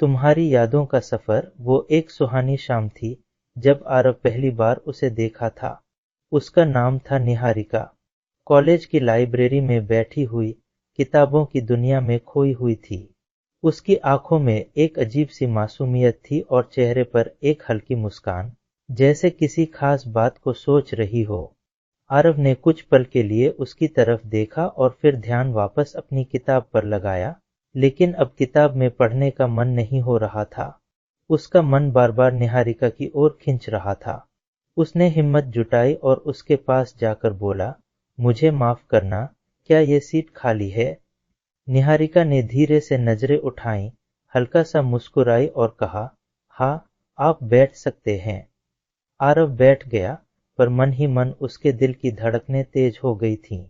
तुम्हारी यादों का सफर। वो एक सुहानी शाम थी जब आरव पहली बार उसे देखा था। उसका नाम था निहारिका। कॉलेज की लाइब्रेरी में बैठी हुई, किताबों की दुनिया में खोई हुई थी। उसकी आंखों में एक अजीब सी मासूमियत थी और चेहरे पर एक हल्की मुस्कान, जैसे किसी खास बात को सोच रही हो। आरव ने कुछ पल के लिए उसकी तरफ देखा और फिर ध्यान वापस अपनी किताब पर लगाया, लेकिन अब किताब में पढ़ने का मन नहीं हो रहा था। उसका मन बार बार निहारिका की ओर खिंच रहा था। उसने हिम्मत जुटाई और उसके पास जाकर बोला, मुझे माफ करना, क्या ये सीट खाली है? निहारिका ने धीरे से नजरें उठाईं, हल्का सा मुस्कुराई और कहा, हाँ, आप बैठ सकते हैं। आरव बैठ गया, पर मन ही मन उसके दिल की धड़कनें तेज हो गई थीं।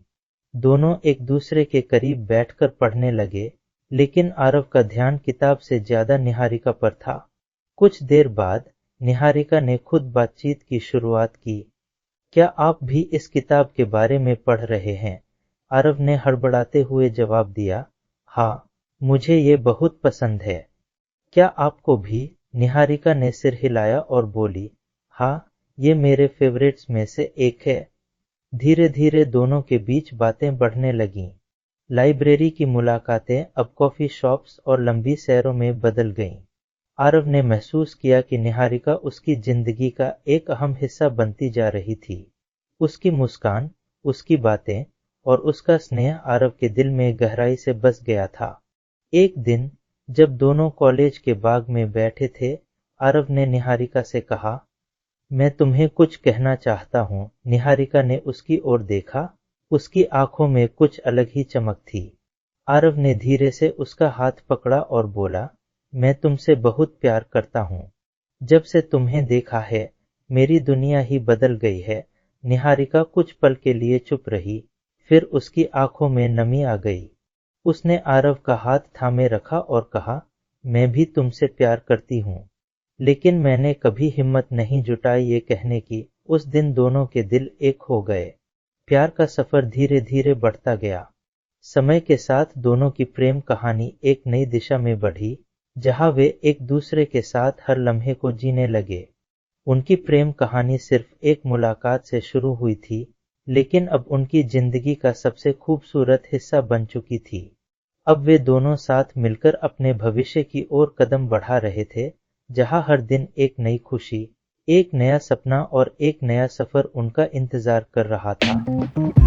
दोनों एक दूसरे के करीब बैठकर पढ़ने लगे, लेकिन आरव का ध्यान किताब से ज्यादा निहारिका पर था। कुछ देर बाद निहारिका ने खुद बातचीत की शुरुआत की। क्या आप भी इस किताब के बारे में पढ़ रहे हैं? आरव ने हड़बड़ाते हुए जवाब दिया, हाँ, मुझे ये बहुत पसंद है। क्या आपको भी? निहारिका ने सिर हिलाया और बोली, हाँ, ये मेरे फेवरेट्स में से एक है। धीरे धीरे दोनों के बीच बातें बढ़ने लगीं। लाइब्रेरी की मुलाकातें अब कॉफी शॉप्स और लंबी सैरों में बदल गईं। आरव ने महसूस किया कि निहारिका उसकी जिंदगी का एक अहम हिस्सा बनती जा रही थी। उसकी मुस्कान, उसकी बातें और उसका स्नेह आरव के दिल में गहराई से बस गया था। एक दिन जब दोनों कॉलेज के बाग में बैठे थे, आरव ने निहारिका से कहा, मैं तुम्हें कुछ कहना चाहता हूँ। निहारिका ने उसकी ओर देखा, उसकी आंखों में कुछ अलग ही चमक थी। आरव ने धीरे से उसका हाथ पकड़ा और बोला, मैं तुमसे बहुत प्यार करता हूँ। जब से तुम्हें देखा है, मेरी दुनिया ही बदल गई है। निहारिका कुछ पल के लिए चुप रही, फिर उसकी आंखों में नमी आ गई। उसने आरव का हाथ थामे रखा और कहा, मैं भी तुमसे प्यार करती हूँ, लेकिन मैंने कभी हिम्मत नहीं जुटाई ये कहने की। उस दिन दोनों के दिल एक हो गए। प्यार का सफर धीरे धीरे बढ़ता गया। समय के साथ दोनों की प्रेम कहानी एक नई दिशा में बढ़ी, जहां वे एक दूसरे के साथ हर लम्हे को जीने लगे। उनकी प्रेम कहानी सिर्फ एक मुलाकात से शुरू हुई थी, लेकिन अब उनकी जिंदगी का सबसे खूबसूरत हिस्सा बन चुकी थी। अब वे दोनों साथ मिलकर अपने भविष्य की ओर कदम बढ़ा रहे थे, जहां हर दिन एक नई खुशी, एक नया सपना और एक नया सफर उनका इंतजार कर रहा था।